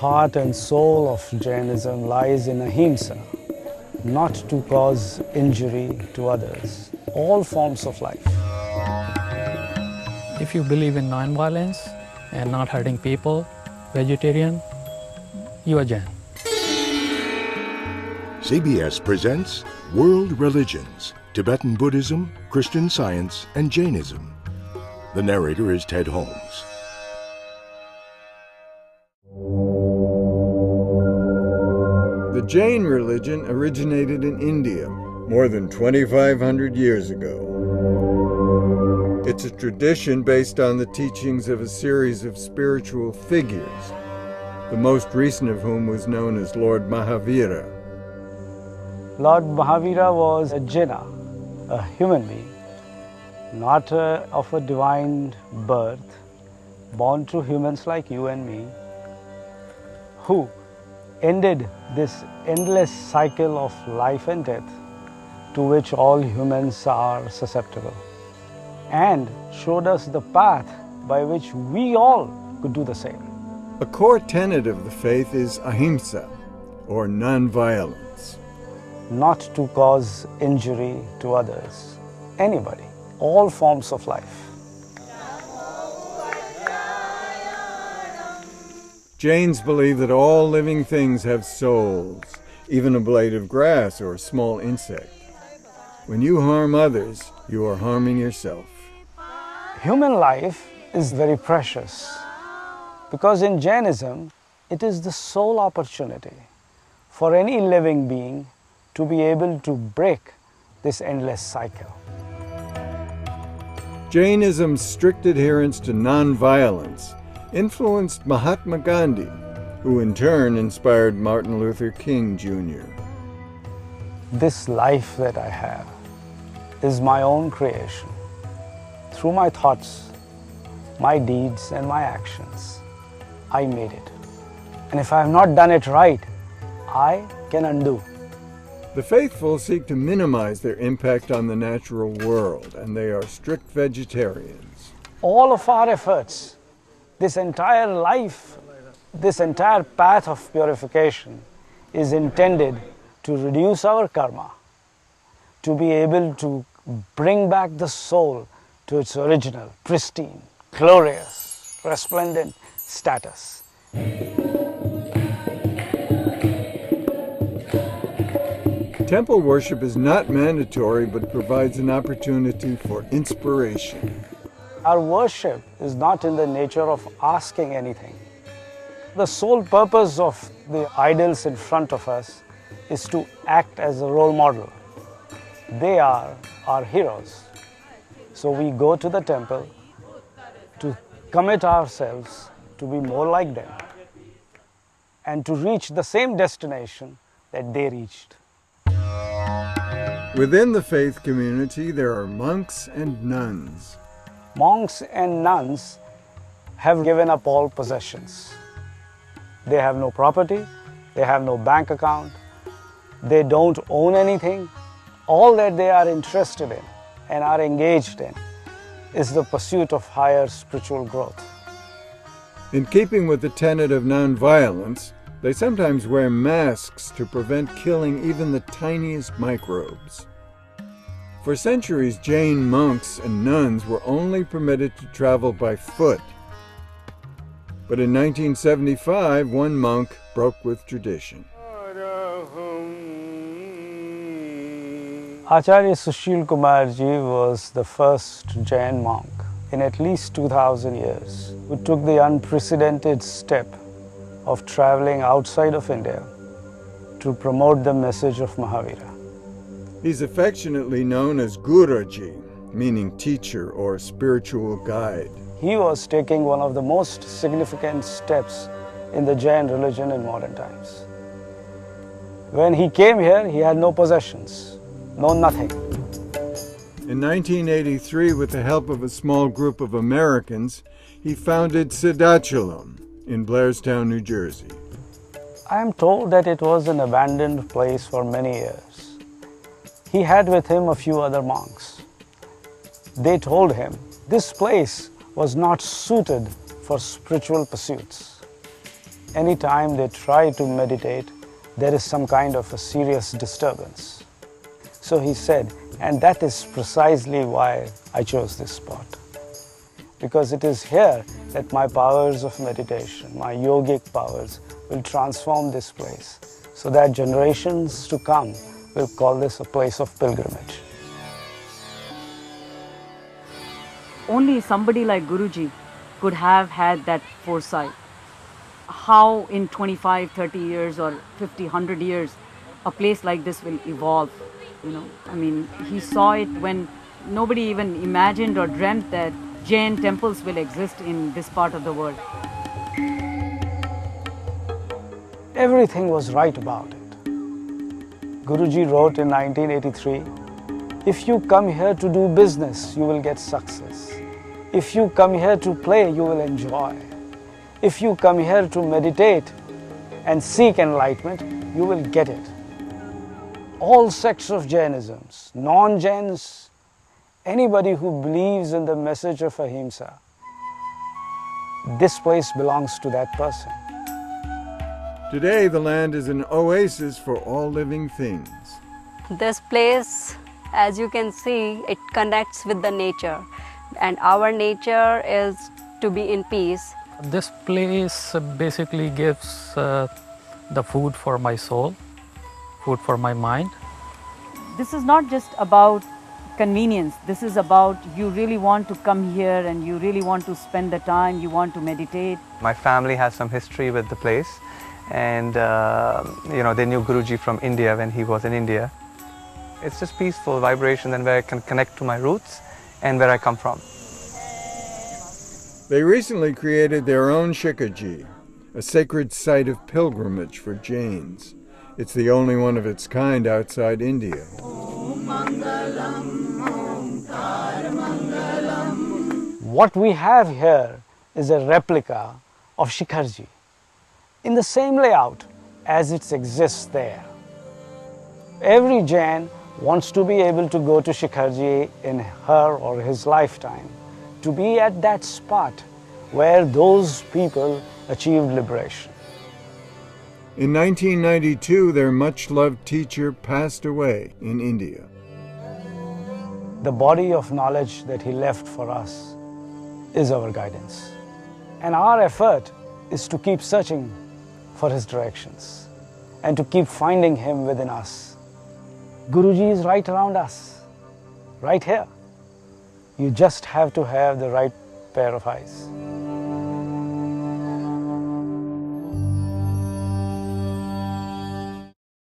heart and soul of Jainism lies in ahimsa, not to cause injury to others, all forms of life. If you believe in non-violence and not hurting people, vegetarian, you are Jain. CBS presents World Religions, Tibetan Buddhism, Christian Science, and Jainism. The narrator is Ted Holmes. The Jain religion originated in India more than 2,500 years ago. It's a tradition based on the teachings of a series of spiritual figures, the most recent of whom was known as Lord Mahavira. Lord Mahavira was a Jaina, a human being, not of a divine birth, born to humans like you and me, who ended this endless cycle of life and death to which all humans are susceptible, and showed us the path by which we all could do the same. A core tenet of the faith is ahimsa, or non-violence. Not to cause injury to others, anybody, all forms of life. Jains believe that all living things have souls, even a blade of grass or a small insect. When you harm others, you are harming yourself. Human life is very precious because in Jainism, it is the sole opportunity for any living being to be able to break this endless cycle. Jainism's strict adherence to non-violence influenced Mahatma Gandhi, who in turn inspired Martin Luther King Jr. This life that I have is my own creation. Through my thoughts, my deeds and my actions, I made it. And if I have not done it right, I can undo. The faithful seek to minimize their impact on the natural world, and they are strict vegetarians. All of our efforts, this entire life, this entire path of purification is intended to reduce our karma, to be able to bring back the soul to its original, pristine, glorious, resplendent status. Temple worship is not mandatory but provides an opportunity for inspiration. Our worship is not in the nature of asking anything. The sole purpose of the idols in front of us is to act as a role model. They are our heroes. So we go to the temple to commit ourselves to be more like them and to reach the same destination that they reached. Within the faith community, there are monks and nuns. Monks and nuns have given up all possessions. They have no property, they have no bank account, they don't own anything. All that they are interested in and are engaged in is the pursuit of higher spiritual growth. In keeping with the tenet of nonviolence, they sometimes wear masks to prevent killing even the tiniest microbes. For centuries, Jain monks and nuns were only permitted to travel by foot. But in 1975, one monk broke with tradition. Acharya Sushil Kumarji was the first Jain monk in at least 2000 years who took the unprecedented step of traveling outside of India to promote the message of Mahavira. He's affectionately known as Guruji, meaning teacher or spiritual guide. He was taking one of the most significant steps in the Jain religion in modern times. When he came here, he had no possessions, no nothing. In 1983, with the help of a small group of Americans, he founded Siddhachalam in Blairstown, New Jersey. I am told that it was an abandoned place for many years. He had with him a few other monks. They told him this place was not suited for spiritual pursuits. anytime they try to meditate, there is some kind of a serious disturbance. So he said, and that is precisely why I chose this spot. Because it is here that my powers of meditation, my yogic powers, will transform this place, so that generations to come will call this a place of pilgrimage. Only somebody like Guruji could have had that foresight. How in 25, 30 years or 50, 100 years a place like this will evolve, I mean, he saw it when nobody even imagined or dreamt that Jain temples will exist in this part of the world. Everything was right about it. Guruji wrote in 1983, if you come here to do business, you will get success. If you come here to play, you will enjoy. If you come here to meditate and seek enlightenment, you will get it. All sects of Jainism, non-Jains, anybody who believes in the message of Ahimsa, this place belongs to that person. Today, the land is an oasis for all living things. This place, as you can see, it connects with the nature, and our nature is to be in peace. This place basically gives the food for my soul, food for my mind. This is not just about convenience. This is about you really want to come here and you really want to spend the time, you want to meditate. My family has some history with the place, and they knew Guruji from India when he was in India. It's just peaceful vibration and where I can connect to my roots and where I come from. They recently created their own Shikaji, a sacred site of pilgrimage for Jains. It's the only one of its kind outside India. What we have here is a replica of Shikharji in the same layout as it exists there. Every Jain wants to be able to go to Shikharji in her or his lifetime, to be at that spot where those people achieved liberation. In 1992, their much-loved teacher passed away in India. The body of knowledge that he left for us is our guidance. And our effort is to keep searching for his directions and to keep finding him within us. Guruji is right around us, right here. You just have to have the right pair of eyes.